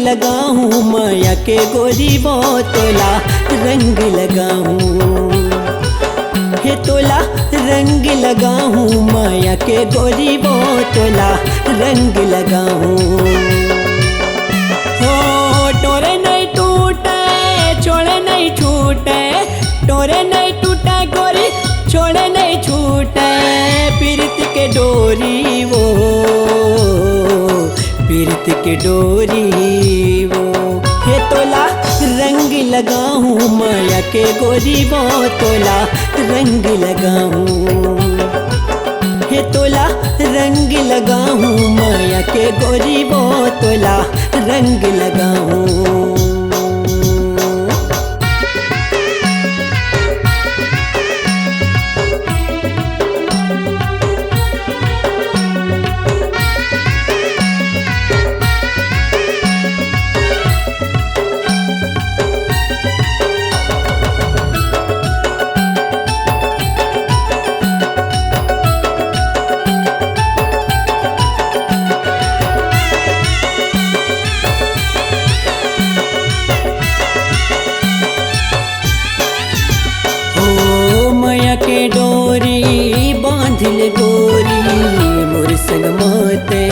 लगाऊं माया के गोरी बोतला रंग लगाऊं, हे तोला रंग लगाऊं माया के गोरी बोतला रंग लगाऊं। हो टोरे नहीं टूटे छोड़े नहीं छूटे, टोरे नहीं टूटे गोरी छोड़े नहीं छूटे, पीरत के डोरी वो पीरत के डोरी वो, हे तोला रंग लगाऊं माया के गोरी बोतला रंग लगाऊं, हे तोला रंग लगाऊं माया के गोरी बोतला रंग लगाऊं। के डोरी बांधिल गोरी मोर संग माते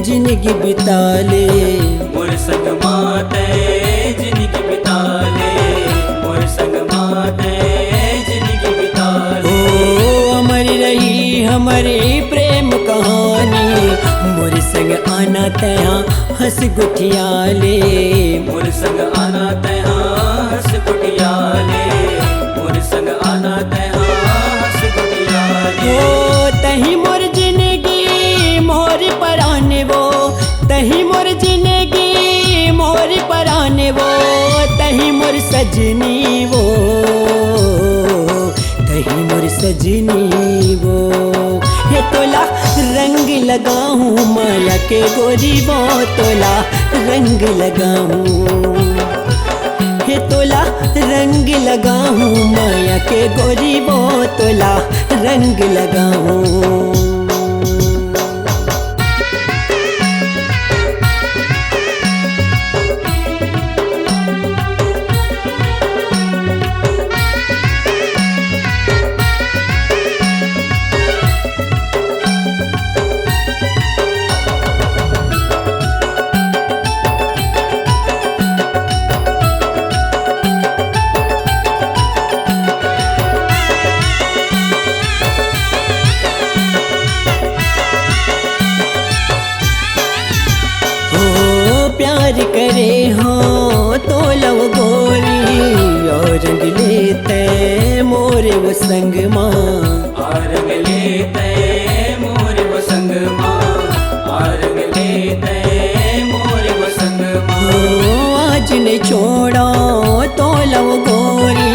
जिंदगी बिताले, मोर संग माते जिंदगी बिताले, मोर संग माते जिंदगी बिताले। ओ अमर रही हमारी प्रेम कहानी, मोर संग आना तया हंस गुठियाले, मोर संग आना तया हंस गुठियाले, मोर संग आना तया वो तही मोर जिंदगी मोर पराने वो, तही मोर जिंदगी मोर पराने वो, तही मोर सजनी वो, तही मोर सजनी वो, हे तोला रंग लगाऊं माया के गोरी बोतला रंग लगाऊं, हे तोला रंग लगाऊं माया के गोरी बोतला रंग लगाऊं। प्यार करे हाँ तो लव गोरी और रंग लेते मोरे वो संग माँ, रंग लेते मोरे वो संग माँ, रंग लेते मोरे वो संग माँ। आज ने छोड़ा तो लव गोरी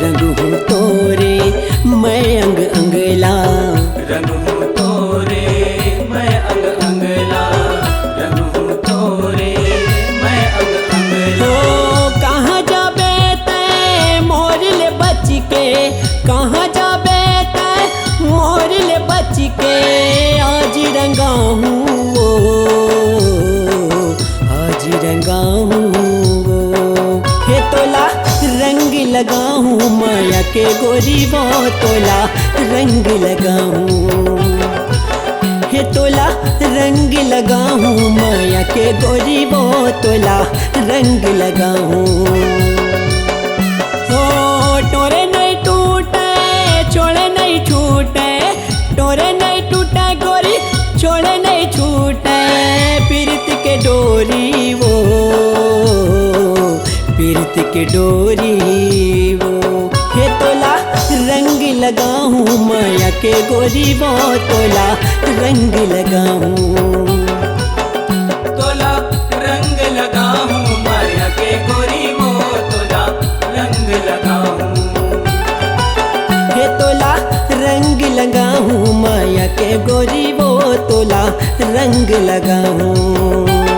रंग हूँ तोरे मैं अंग अंगला, रंग हूँ तोरे मैं अंग अंगला, रंग हूँ तोरे मैं अंग अंगला। कहाँ जाबे तै मोर ले बच के, कहाँ जाबे तै मोर ले बच के, आज रंगा हूँ वो आज रंगा हूँ वो, हे तोला रंग लगाऊं माया के गोरी बोतला रंग लगाऊं, हे तोला रंग लगाऊं माया के गोरी बोतला रंग लगाऊं। हो टोरे नहीं टूटे छोड़े नहीं छूटे, टोरे नहीं टूटे गोरी छोड़े नहीं छूटे पीरत के डोरी वो, पीरत के डोरी वो। हे तोला रंग लगाऊं माया के गोरी वो, तोला रंग लगाऊं, तोला रंग लगाऊं माया के गोरी वो, तोला रंग लगाऊं। हे तोला रंग लगाऊं माया के गोरी वो, तोला रंग लगाऊं।